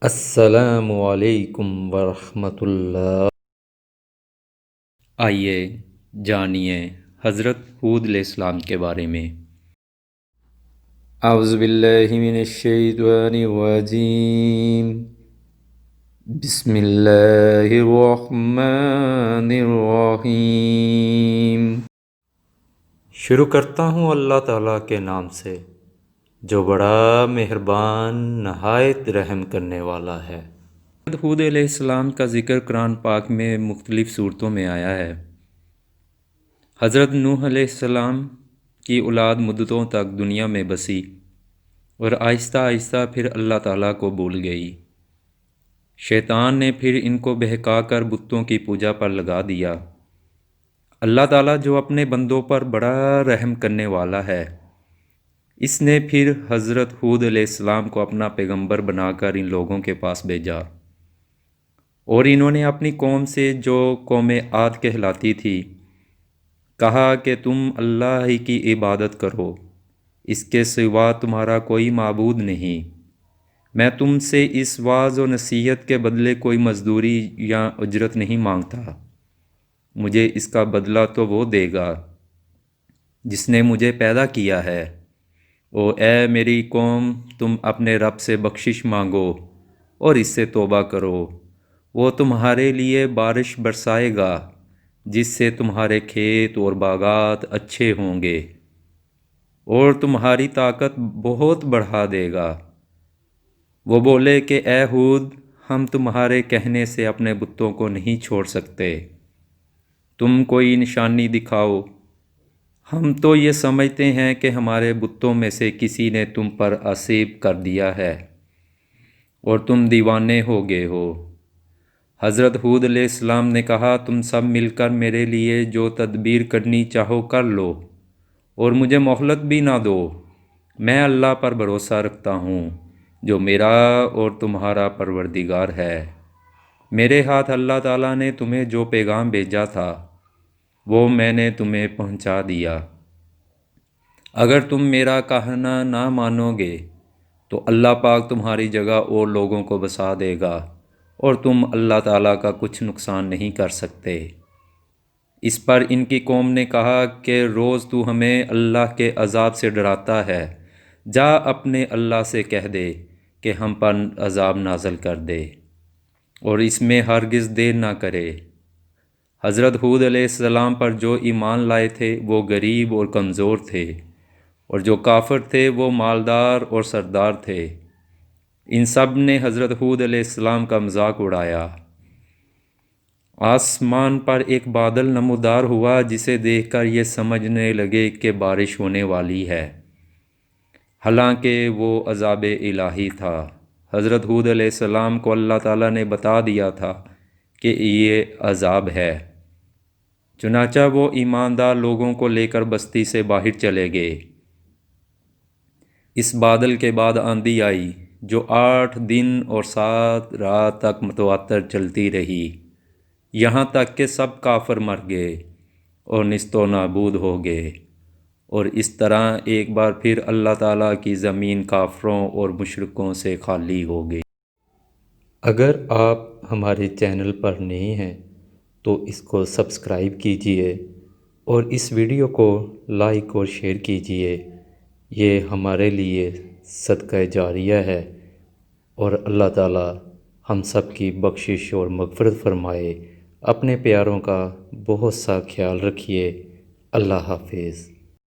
السلام علیکم ورحمۃ اللہ۔ آئیے جانیے حضرت ہود علیہ السلام کے بارے میں۔ اعوذ باللہ من الشیطان الرجیم، بسم اللہ الرحمن الرحیم۔ شروع کرتا ہوں اللہ تعالیٰ کے نام سے جو بڑا مہربان نہایت رحم کرنے والا ہے۔ ہود علیہ السلام کا ذکر قرآن پاک میں مختلف صورتوں میں آیا ہے۔ حضرت نوح علیہ السلام کی اولاد مدتوں تک دنیا میں بسی اور آہستہ آہستہ پھر اللہ تعالیٰ کو بھول گئی۔ شیطان نے پھر ان کو بہکا کر بتوں کی پوجا پر لگا دیا۔ اللہ تعالیٰ جو اپنے بندوں پر بڑا رحم کرنے والا ہے، اس نے پھر حضرت ہود علیہ السلام کو اپنا پیغمبر بنا کر ان لوگوں کے پاس بھیجا، اور انہوں نے اپنی قوم سے جو قوم عاد کہلاتی تھی کہا کہ تم اللہ ہی کی عبادت کرو، اس کے سوا تمہارا کوئی معبود نہیں۔ میں تم سے اس وعظ و نصیحت کے بدلے کوئی مزدوری یا اجرت نہیں مانگتا، مجھے اس کا بدلہ تو وہ دے گا جس نے مجھے پیدا کیا ہے۔ او اے میری قوم، تم اپنے رب سے بخشش مانگو اور اس سے توبہ کرو، وہ تمہارے لیے بارش برسائے گا جس سے تمہارے کھیت اور باغات اچھے ہوں گے اور تمہاری طاقت بہت بڑھا دے گا۔ وہ بولے کہ اے ہود، ہم تمہارے کہنے سے اپنے بتوں کو نہیں چھوڑ سکتے، تم کوئی نشانی دکھاؤ۔ ہم تو یہ سمجھتے ہیں کہ ہمارے بتوں میں سے کسی نے تم پر آسیب کر دیا ہے اور تم دیوانے ہو گئے ہو۔ حضرت ہود علیہ السلام نے کہا، تم سب مل کر میرے لیے جو تدبیر کرنی چاہو کر لو اور مجھے مہلت بھی نہ دو۔ میں اللہ پر بھروسہ رکھتا ہوں جو میرا اور تمہارا پروردگار ہے۔ میرے ہاتھ اللہ تعالیٰ نے تمہیں جو پیغام بھیجا تھا وہ میں نے تمہیں پہنچا دیا۔ اگر تم میرا کہنا نہ مانو گے تو اللہ پاک تمہاری جگہ اور لوگوں کو بسا دے گا اور تم اللہ تعالیٰ کا کچھ نقصان نہیں کر سکتے۔ اس پر ان کی قوم نے کہا کہ روز تو ہمیں اللہ کے عذاب سے ڈراتا ہے، جا اپنے اللہ سے کہہ دے کہ ہم پر عذاب نازل کر دے اور اس میں ہرگز دیر نہ کرے۔ حضرت ہود علیہ السلام پر جو ایمان لائے تھے وہ غریب اور کمزور تھے، اور جو کافر تھے وہ مالدار اور سردار تھے۔ ان سب نے حضرت ہود علیہ السلام کا مذاق اڑایا۔ آسمان پر ایک بادل نمودار ہوا جسے دیکھ کر یہ سمجھنے لگے کہ بارش ہونے والی ہے، حالانکہ وہ عذاب الہی تھا۔ حضرت ہود علیہ السلام کو اللہ تعالیٰ نے بتا دیا تھا کہ یہ عذاب ہے، چنانچہ وہ ایماندار لوگوں کو لے کر بستی سے باہر چلے گئے۔ اس بادل کے بعد آندھی آئی جو 8 دن اور 7 رات تک متواتر چلتی رہی، یہاں تک کہ سب کافر مر گئے اور نیست و نابود ہو گئے، اور اس طرح ایک بار پھر اللہ تعالیٰ کی زمین کافروں اور مشرکوں سے خالی ہو گئی۔ اگر آپ ہمارے چینل پر نئے ہیں تو اس کو سبسکرائب کیجئے اور اس ویڈیو کو لائک اور شیئر کیجئے، یہ ہمارے لیے صدقہ جاریہ ہے، اور اللہ تعالیٰ ہم سب کی بخشش اور مغفرت فرمائے۔ اپنے پیاروں کا بہت سا خیال رکھیے۔ اللہ حافظ۔